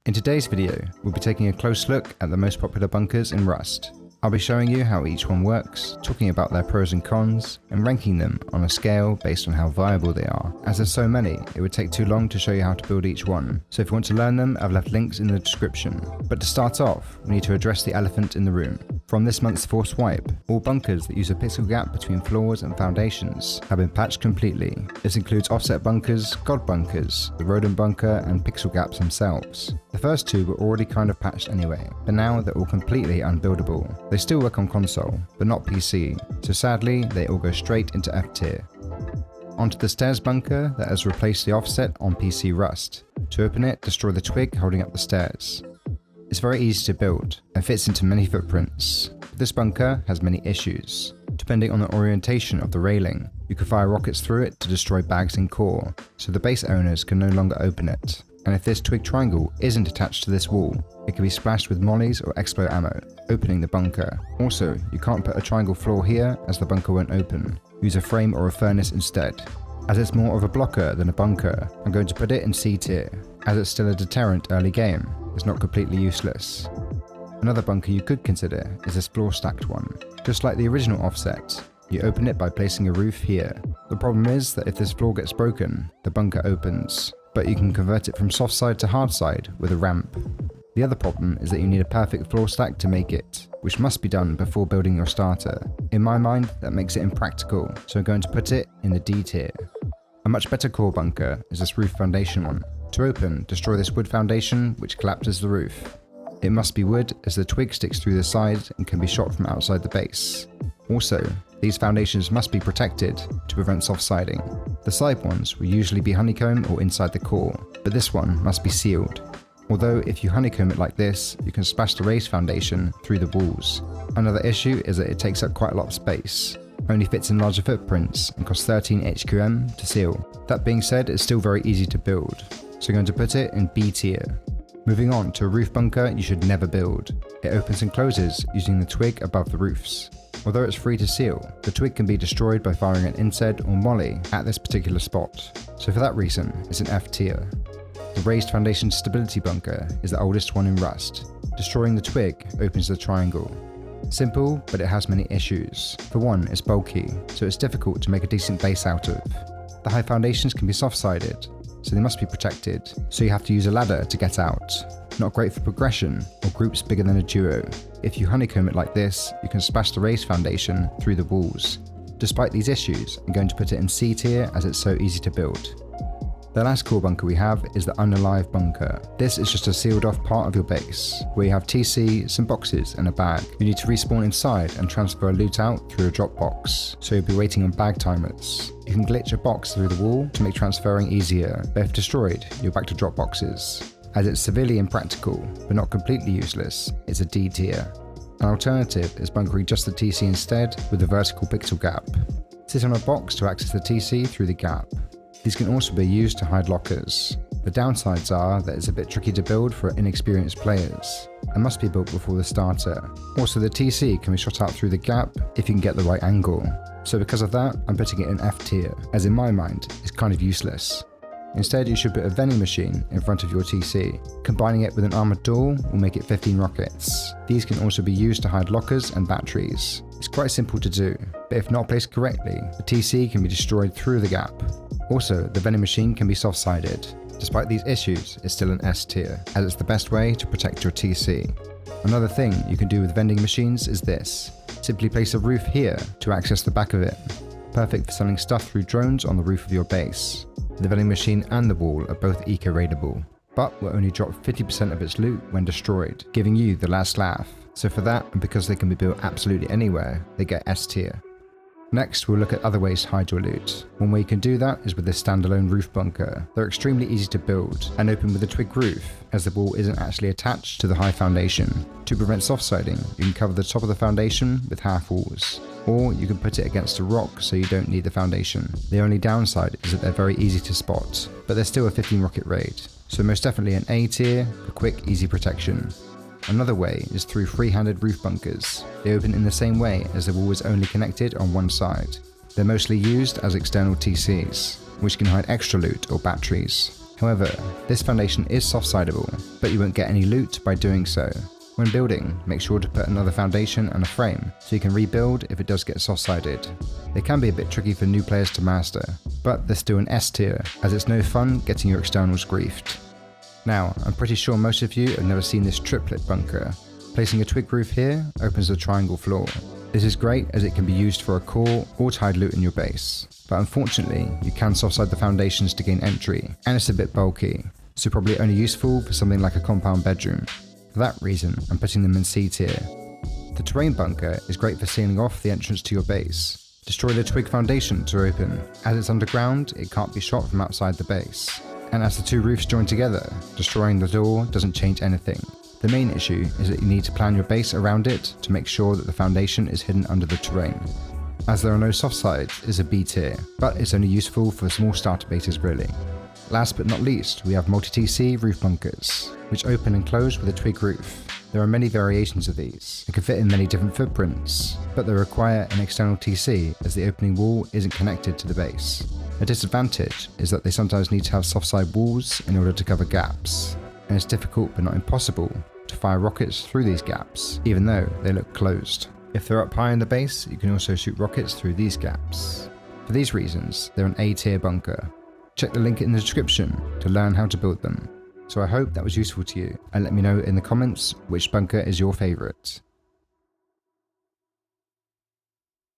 In today's video, we'll be taking a close look at the most popular bunkers in Rust. I'll be showing you how each one works, talking about their pros and cons, and ranking them on a scale based on how viable they are. As there's so many, it would take too long to show you how to build each one, so if you want to learn them, I've left links in the description. But to start off, we need to address the elephant in the room. From this month's Force Wipe, all bunkers that use a pixel gap between floors and foundations have been patched completely. This includes offset bunkers, god bunkers, the rodent bunker, and pixel gaps themselves. The first two were already kind of patched anyway, but now they're all completely unbuildable. They still work on console, but not PC, so sadly they all go straight into F tier. Onto the stairs bunker that has replaced the offset on PC Rust. To open it, destroy the twig holding up the stairs. It's very easy to build and fits into many footprints, but this bunker has many issues. Depending on the orientation of the railing, you can fire rockets through it to destroy bags and core, so the base owners can no longer open it. And if this twig triangle isn't attached to this wall, it can be splashed with mollies or explode ammo, opening the bunker. Also, you can't put a triangle floor here as the bunker won't open. Use a frame or a furnace instead. As it's more of a blocker than a bunker, I'm going to put it in C tier. As it's still a deterrent early game, it's not completely useless. Another bunker you could consider is this floor stacked one. Just like the original offset, you open it by placing a roof here. The problem is that if this floor gets broken, the bunker opens, but you can convert it from soft side to hard side with a ramp. The other problem is that you need a perfect floor stack to make it, which must be done before building your starter. In my mind, that makes it impractical, so I'm going to put it in the D tier. A much better core bunker is this roof foundation one. To open, destroy this wood foundation, which collapses the roof. It must be wood as the twig sticks through the side and can be shot from outside the base. Also, these foundations must be protected to prevent soft siding. The side ones will usually be honeycomb or inside the core, but this one must be sealed. Although if you honeycomb it like this, you can splash the raised foundation through the walls. Another issue is that it takes up quite a lot of space. Only fits in larger footprints and costs 13 HQM to seal. That being said, it's still very easy to build, so I'm going to put it in B tier. Moving on to a roof bunker you should never build. It opens and closes using the twig above the roofs. Although it's free to seal, the twig can be destroyed by firing an insect or molly at this particular spot, so for that reason it's an F tier. The raised foundation stability bunker is the oldest one in Rust. Destroying the twig opens the triangle. Simple, but it has many issues. For one, it's bulky, so it's difficult to make a decent base out of. The high foundations can be soft-sided, so they must be protected, so you have to use a ladder to get out. Not great for progression or groups bigger than a duo. If you honeycomb it like this, you can splash the raised foundation through the walls. Despite these issues, I'm going to put it in C tier as it's so easy to build. The last core bunker we have is the Unalive bunker. This is just a sealed off part of your base, where you have TC, some boxes and a bag. You need to respawn inside and transfer loot out through a drop box, so you'll be waiting on bag timers. You can glitch a box through the wall to make transferring easier, but if destroyed, you're back to drop boxes. As it's severely impractical, but not completely useless, it's a D tier. An alternative is bunkering just the TC instead with a vertical pixel gap. Sit on a box to access the TC through the gap. These can also be used to hide lockers. The downsides are that it's a bit tricky to build for inexperienced players, and must be built before the starter. Also, the TC can be shot out through the gap if you can get the right angle. So because of that, I'm putting it in F tier, as in my mind, it's kind of useless. Instead, you should put a vending machine in front of your TC. Combining it with an armored door will make it 15 rockets. These can also be used to hide lockers and batteries. It's quite simple to do, but if not placed correctly, the TC can be destroyed through the gap. Also, the vending machine can be soft-sided. Despite these issues, it's still an S tier, as it's the best way to protect your TC. Another thing you can do with vending machines is this. Simply place a roof here to access the back of it. Perfect for selling stuff through drones on the roof of your base. The vending machine and the wall are both eco-raidable, but will only drop 50% of its loot when destroyed, giving you the last laugh. So for that, and because they can be built absolutely anywhere, they get S tier. Next, we'll look at other ways to hide your loot. One way you can do that is with this standalone roof bunker. They're extremely easy to build and open with a twig roof, as the wall isn't actually attached to the high foundation. To prevent soft siding, you can cover the top of the foundation with half walls, or you can put it against a rock so you don't need the foundation. The only downside is that they're very easy to spot, but they're still a 15 rocket raid, so most definitely an A tier for quick, easy protection. Another way is through free-handed roof bunkers. They open in the same way as the wall is only connected on one side. They're mostly used as external TCs, which can hide extra loot or batteries. However, this foundation is soft-sidable, but you won't get any loot by doing so. When building, make sure to put another foundation and a frame, so you can rebuild if it does get soft-sided. They can be a bit tricky for new players to master, but they're still an S tier, as it's no fun getting your externals griefed. Now, I'm pretty sure most of you have never seen this triplet bunker. Placing a twig roof here opens the triangle floor. This is great as it can be used for a core or tied loot in your base, but unfortunately you can soft-side the foundations to gain entry, and it's a bit bulky, so probably only useful for something like a compound bedroom. For that reason, I'm putting them in C tier. The terrain bunker is great for sealing off the entrance to your base. Destroy the twig foundation to open. As it's underground, it can't be shot from outside the base. And as the two roofs join together, destroying the door doesn't change anything. The main issue is that you need to plan your base around it to make sure that the foundation is hidden under the terrain. As there are no soft sides, it's a B tier, but it's only useful for small starter bases really. Last but not least, we have multi-TC roof bunkers, which open and close with a twig roof. There are many variations of these, and can fit in many different footprints, but they require an external TC as the opening wall isn't connected to the base. A disadvantage is that they sometimes need to have soft side walls in order to cover gaps, and it's difficult but not impossible to fire rockets through these gaps, even though they look closed. If they're up high in the base, you can also shoot rockets through these gaps. For these reasons, they're an A tier bunker. Check the link in the description to learn how to build them. So I hope that was useful to you, and let me know in the comments which bunker is your favourite.